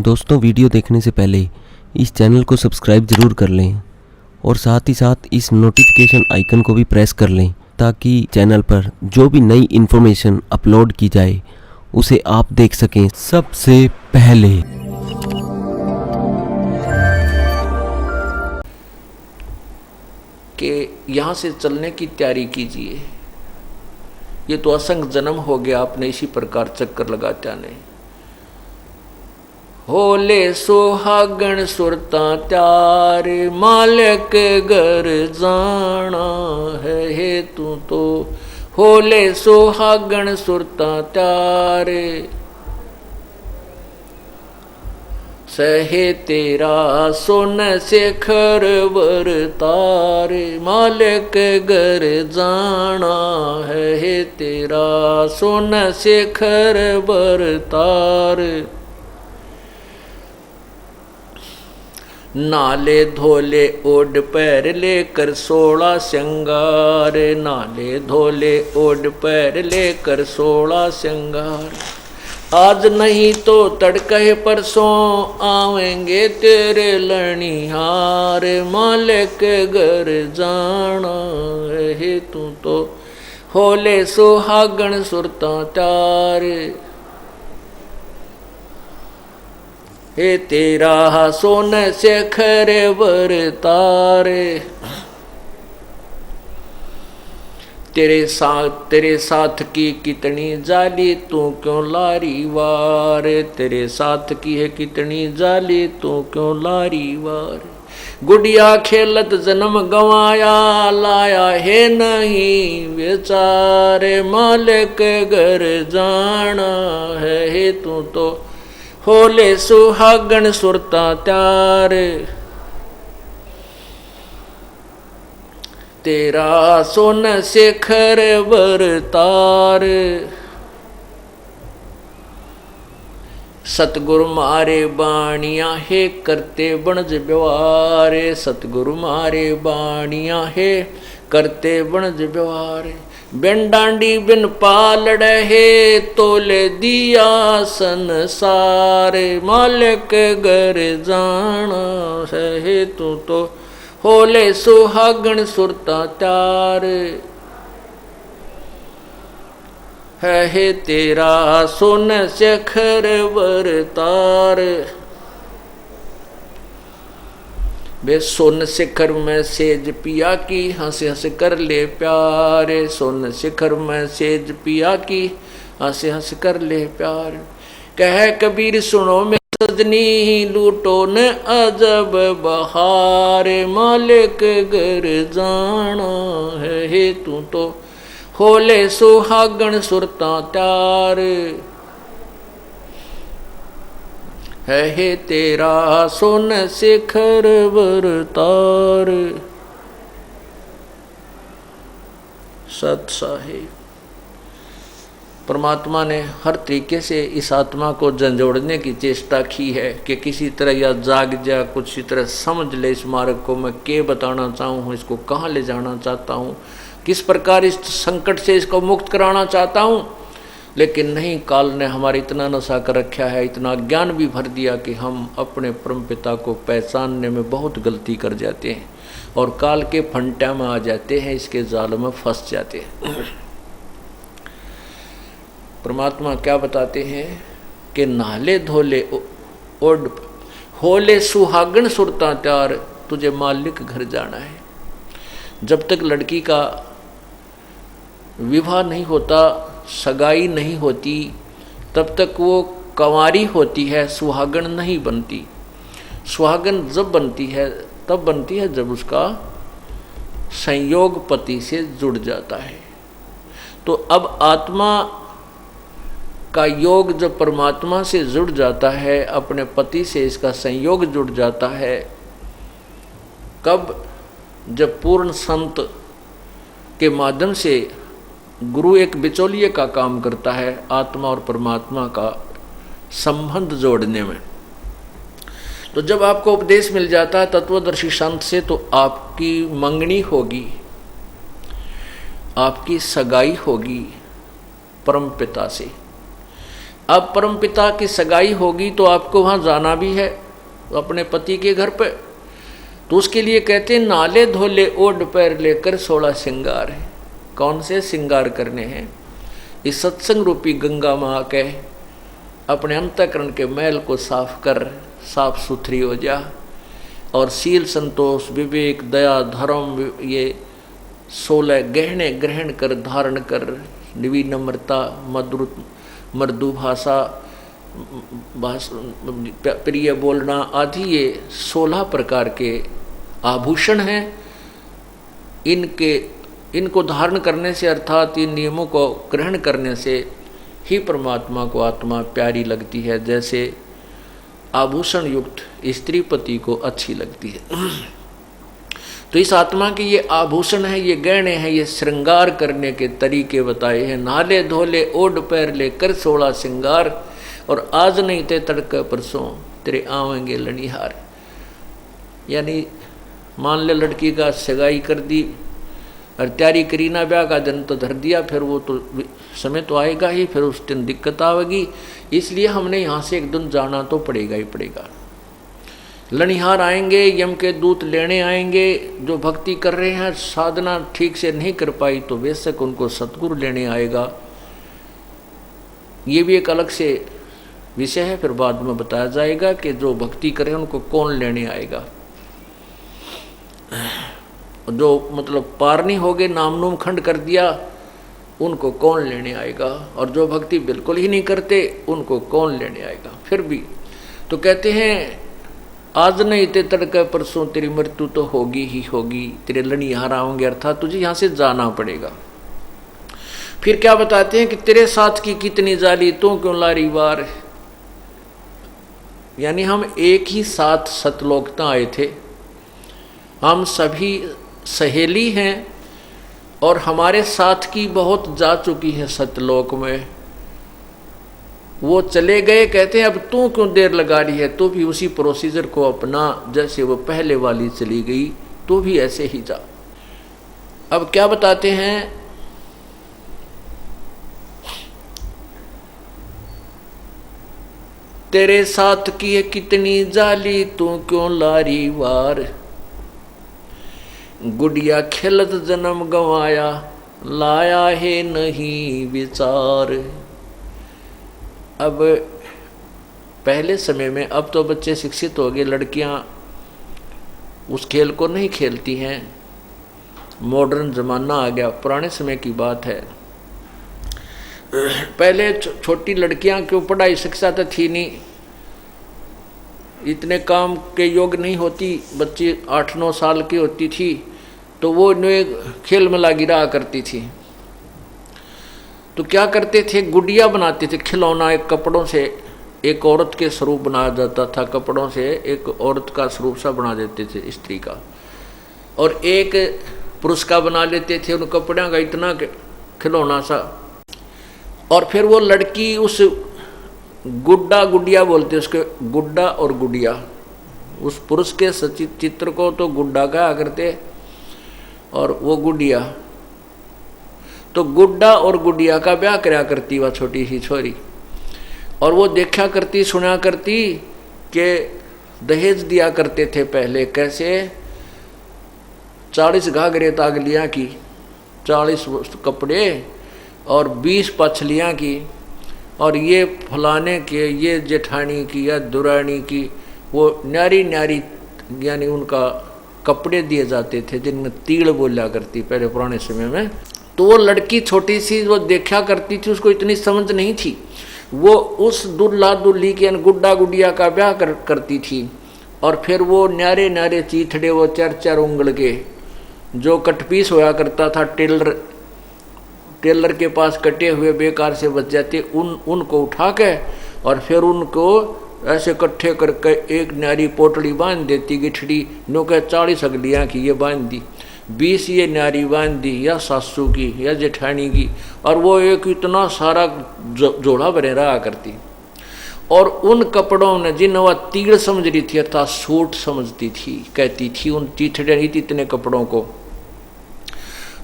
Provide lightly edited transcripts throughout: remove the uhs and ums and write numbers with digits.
दोस्तों, वीडियो देखने से पहले इस चैनल को सब्सक्राइब ज़रूर कर लें और साथ ही साथ इस नोटिफिकेशन आइकन को भी प्रेस कर लें ताकि चैनल पर जो भी नई इन्फॉर्मेशन अपलोड की जाए उसे आप देख सकें सबसे पहले। कि यहाँ से चलने की तैयारी कीजिए। ये तो असंग जन्म हो गया आपने इसी प्रकार चक्कर लगाते आने। होले सुहागण सुरता त्यार मालिक घर जाना है हेतु तो। होले सुहागण सुरता त्यार सहे तेरा सोन शेखर वर तार मालिक घर जाना है तेरा सोन शेखर वर तार। नाले धोले ओढ़ पैर लेकर 16 श्रृंगार नाले धोले ओढ़ पैर लेकर 16 श्रृंगार। आज नहीं तो तड़के परसों आवेंगे तेरे लणिहार मालिक घर जाना है तू तो। होले सुहागण सुरता त्यार हे तेरा सोन शेखर वर तारे। तेरे साथ की कितनी जाली तू क्यों लारी वार। तेरे साथ की है कितनी जाली तू क्यों लारी वार। गुड़िया खेलत जन्म गवाया लाया है नहीं बेचारे मालिक घर जाना है तू तो। होले सुहागण सुरता त्यार तेरा सोन शेखर वर तार। सतगुरु मारे बाणिया है करते बनज व्यवहार। सतगुरु मारे बाणिया है करते बनज व्यवहार। बिन डांडी बिन पालड़ है तोले दिया संसार मालिक घर जाना है तू तो। होले सुहागण सुरता त्यार है तेरा सोन शेखर वर तार। बे सोन शिखर में सेज पिया की हंस हंस कर ले प्यार। सोन शिखर में सेज पिया की हंस हंस कर ले प्यार। कह कबीर सुनो में सजनी लूटो न अजब बहार मालिक घर जाना है तू तो। होले सुहागण सुरता त्यार है तेरा सोन शेखर वर तार। सत साहिब परमात्मा ने हर तरीके से इस आत्मा को झंझोड़ने की चेष्टा की है कि किसी तरह या जाग जा कुछ तरह समझ ले इस मार्ग को मैं क्या बताना चाहूँ हूँ, इसको कहाँ ले जाना चाहता हूँ, किस प्रकार इस संकट से इसको मुक्त कराना चाहता हूँ। लेकिन नहीं, काल ने हमारा इतना नशा कर रखा है, इतना ज्ञान भी भर दिया कि हम अपने परम पिता को पहचानने में बहुत गलती कर जाते हैं और काल के फंटा में आ जाते हैं, इसके जाल में फंस जाते हैं। परमात्मा क्या बताते हैं कि नाले धोले ओढ़ होले सुहागण सुरता त्यार तुझे मालिक घर जाना है। जब तक लड़की का विवाह नहीं होता, सगाई नहीं होती, तब तक वो कंवारी होती है, सुहागण नहीं बनती। सुहागण जब बनती है तब बनती है जब उसका संयोग पति से जुड़ जाता है। तो अब आत्मा का योग जब परमात्मा से जुड़ जाता है, अपने पति से इसका संयोग जुड़ जाता है, कब? जब पूर्ण संत के माध्यम से गुरु एक बिचौलिए का काम करता है आत्मा और परमात्मा का संबंध जोड़ने में। तो जब आपको उपदेश मिल जाता है तत्वदर्शी संत से, तो आपकी मंगनी होगी, आपकी सगाई होगी परम पिता से। अब परमपिता की सगाई होगी तो आपको वहाँ जाना भी है अपने पति के घर पे, तो उसके लिए कहते हैं नाले धोले ओढ़ पैर लेकर 16 श्रृंगार है। कौन से श्रृंगार करने हैं? इस सत्संग रूपी गंगा माँ के अपने अंतःकरण के मैल को साफ कर साफ सुथरी हो जा, और शील संतोष विवेक दया धर्म ये 16 गहने ग्रहण कर धारण कर, विनम्रता मृदु भाषा प्रिय बोलना आदि ये 16 प्रकार के आभूषण हैं। इनको धारण करने से अर्थात इन नियमों को ग्रहण करने से ही परमात्मा को आत्मा प्यारी लगती है, जैसे आभूषण युक्त स्त्री पति को अच्छी लगती है। तो इस आत्मा के ये आभूषण है, ये गहने हैं, ये श्रृंगार करने के तरीके बताए हैं। नाले धोले ओढ़ पैर लेकर 16 श्रृंगार, और आज नहीं ते तड़के परसों तेरे आवेंगे लनिहार। यानी मान ले लड़की का सगाई कर दी और तैयारी करी ना, ब्याह का दिन तो धर दिया, फिर वो तो समय तो आएगा ही, फिर उस दिन दिक्कत आवेगी, इसलिए हमने यहाँ से एक दिन जाना तो पड़ेगा ही पड़ेगा। लनिहार आएंगे, यम के दूत लेने आएंगे। जो भक्ति कर रहे हैं साधना ठीक से नहीं कर पाई तो बेशक उनको सतगुरु लेने आएगा। ये भी एक अलग से विषय है, फिर बाद में बताया जाएगा कि जो भक्ति करें उनको कौन लेने आएगा। जो मतलब पार नहीं हो गए, नाम नूम खंड कर दिया, उनको कौन लेने आएगा, और जो भक्ति बिल्कुल ही नहीं करते उनको कौन लेने आएगा। फिर भी तो कहते हैं आज नहीं ते तड़के परसों तेरी मृत्यु तो होगी ही होगी, तेरे लनिहार आएंगे, अर्थात तुझे यहाँ से जाना पड़ेगा। फिर क्या बताते हैं कि तेरे साथ की कितनी जाली तू क्यों लारी वार। यानी हम एक ही साथ सतलोकता आए थे, हम सभी सहेली हैं, और हमारे साथ की बहुत जा चुकी है सतलोक में, वो चले गए। कहते हैं अब तू क्यों देर लगा रही है, तो भी उसी प्रोसीजर को अपना, जैसे वो पहले वाली चली गई तो भी ऐसे ही जा। अब क्या बताते हैं, तेरे साथ की है कितनी जाली तू क्यों लारी वार, गुड़िया खेलत जन्म गंवाया लाया है नहीं विचार। अब पहले समय में, अब तो बच्चे शिक्षित हो गए, लड़कियां उस खेल को नहीं खेलती हैं, मॉडर्न ज़माना आ गया। पुराने समय की बात है, पहले छोटी लड़कियां क्यों, पढ़ाई शिक्षा तो थी नहीं, इतने काम के योग नहीं होती, बच्ची 8-9 साल की होती थी तो वो खेल में लगी रहा करती थी। तो क्या करते थे, गुड़िया बनाते थे, खिलौना एक कपड़ों से एक औरत के स्वरूप बनाया जाता था, कपड़ों से एक औरत का स्वरूप सा बना देते थे स्त्री का, और एक पुरुष का बना लेते थे उन कपड़ों का इतना खिलौना सा। और फिर वो लड़की उस गुड्डा गुड़िया बोलते उसके, गुड्डा और गुड़िया, उस पुरुष के चित्र को तो गुड्डा कहा करते और वो गुड़िया, तो गुड्डा और गुड़िया का ब्याह कराया करती वह छोटी सी छोरी, और वो देखा करती सुना करती कि दहेज दिया करते थे पहले, कैसे 40 घाघरे तागलियाँ की, 40 कपड़े और 20 पछलियाँ की, और ये फलाने के, ये जेठानी की या दुरानी की, वो न्यारी न्यारी यानी उनका कपड़े दिए जाते थे जिनमें तीड़ बोला करती पहले पुराने समय में। तो वो लड़की छोटी सी वो देखा करती थी, उसको इतनी समझ नहीं थी, वो उस दुल्हा दुल्ही के गुड्डा गुड़िया का ब्याह करती थी, और फिर वो न्यारे न्यारे चीथड़े वो 4-4 उंगल के जो कटपीस होया करता था, टेलर के पास कटे हुए बेकार से बच जाते, उनको उठा के और फिर उनको ऐसे इकट्ठे करके एक न्यारी पोटली बांध देती, गिठड़ी नो के 40 अगलियाँ की ये बांध दी, 20 ये न्यारी बांध दी, या सासू की या जेठानी की, और वो एक इतना सारा जोड़ा बने रहा करती। और उन कपड़ों ने जिन वह तीड़ समझ रही थी अर्थात सूट समझती थी, कहती थी उन चीथड़े नहीं थी इतने कपड़ों को,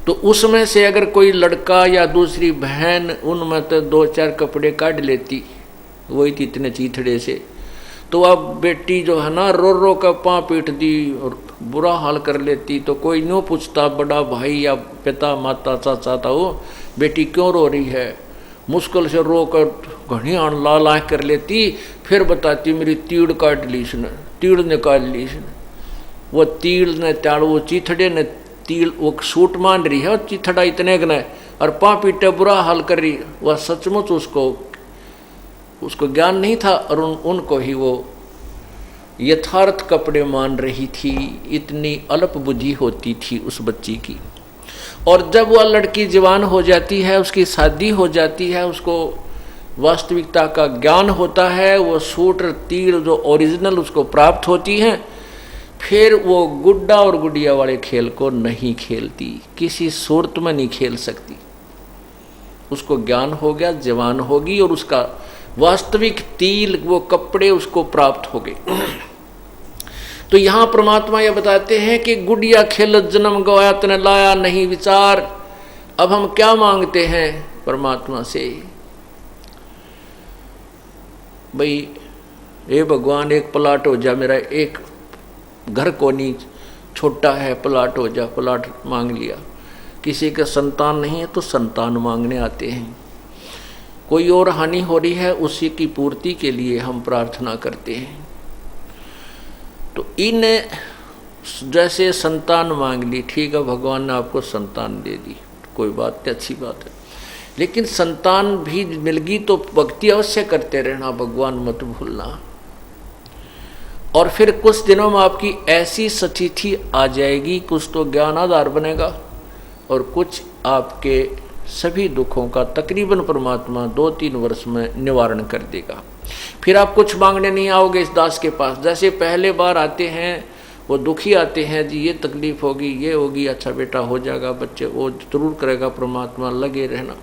तो उसमें से अगर कोई लड़का या दूसरी बहन उनमें तो 2-4 कपड़े काट लेती वही थी इतने चीथड़े से। तो अब बेटी जो है ना रो रो कर पाँव पीट दी और बुरा हाल कर लेती, तो कोई न्यों पूछता, बड़ा भाई या पिता माता चाचा था वो, बेटी क्यों रो रही है, मुश्किल से रो कर घनी आन ला ला कर लेती, फिर बताती मेरी तीड़ काट ली इसने, तीड़ निकाल ली इसने। वो तीड़ ने त्याड़, वो चीथड़े ने तीड़ वो सूट मान रही है, और चीथड़ा इतने गने और पाँव पीटे बुरा हाल कर रही। वह सचमुच उसको ज्ञान नहीं था, और उनको ही वो यथार्थ कपड़े मान रही थी। इतनी अल्प बुद्धि होती थी उस बच्ची की। और जब वह लड़की जवान हो जाती है, उसकी शादी हो जाती है, उसको वास्तविकता का ज्ञान होता है, वो सूट तीर जो ओरिजिनल उसको प्राप्त होती हैं, फिर वो गुड्डा और गुड़िया वाले खेल को नहीं खेलती, किसी सूरत में नहीं खेल सकती। उसको ज्ञान हो गया, जवान होगी, और उसका वास्तविक तिल वो कपड़े उसको प्राप्त हो गए। तो यहाँ परमात्मा ये बताते हैं कि गुड़िया खेल जन्म गवाया तने लाया नहीं विचार। अब हम क्या मांगते हैं परमात्मा से, भाई हे भगवान एक प्लाट हो जा, मेरा एक घर को नहीं, छोटा है प्लाट हो जा, प्लाट मांग लिया। किसी का संतान नहीं है तो संतान मांगने आते हैं। कोई और हानि हो रही है, उसी की पूर्ति के लिए हम प्रार्थना करते हैं। तो इन जैसे संतान मांग ली, ठीक है भगवान ने आपको संतान दे दी, कोई बात नहीं, अच्छी बात है, लेकिन संतान भी मिल गई तो भक्ति अवश्य करते रहना, भगवान मत भूलना। और फिर कुछ दिनों में आपकी ऐसी सतिथि आ जाएगी, कुछ तो ज्ञान आधार बनेगा और कुछ आपके सभी दुखों का तकरीबन परमात्मा 2-3 वर्ष में निवारण कर देगा। फिर आप कुछ मांगने नहीं आओगे इस दास के पास। जैसे पहले बार आते हैं वो दुखी आते हैं, जी ये तकलीफ होगी, ये होगी, अच्छा बेटा हो जाएगा, बच्चे वो जरूर करेगा परमात्मा, लगे रहना।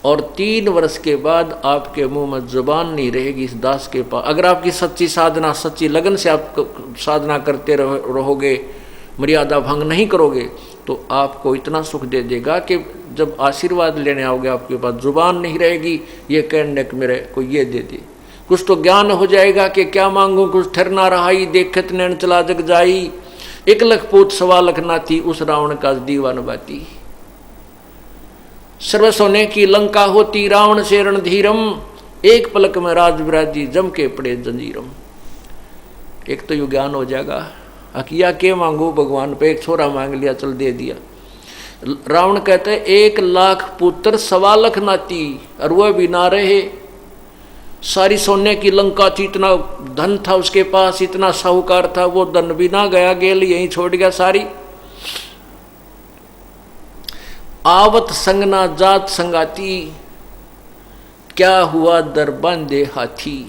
और 3 वर्ष के बाद आपके मुंह में जुबान नहीं रहेगी इस दास के पास। अगर आपकी सच्ची साधना, सच्ची लगन से आप साधना करते रहोगे, मर्यादा भंग नहीं करोगे, तो आपको इतना सुख दे देगा कि जब आशीर्वाद लेने आओगे आपके पास जुबान नहीं रहेगी ये कहने कि मेरे को ये दे दे। कुछ तो ज्ञान हो जाएगा कि क्या मांगूं, कुछ ठहरना रहाई, देखत नैन चला जग जाई, 1 लख पूत 1.25 लाख नाती, उस रावण का दीवान बाती। सर्व सोने की लंका होती, रावण से रणधीरम, एक पलक में राज विराजी, जम के पड़े जंजीरम। एक तो यू ज्ञान हो जाएगा, अकिया के मांगू भगवान पे, एक छोरा मांग लिया, चल दे दिया। रावण कहते हैं 1 लाख पुत्र 1.25 लाख नाती, और वह भी ना रहे। सारी सोने की लंका थी, इतना धन था उसके पास, इतना साहूकार था, वो धन भी ना गया, गेल यहीं छोड़ गया सारी। आवत संगना जात संगाती, क्या हुआ दर बांधे हाथी।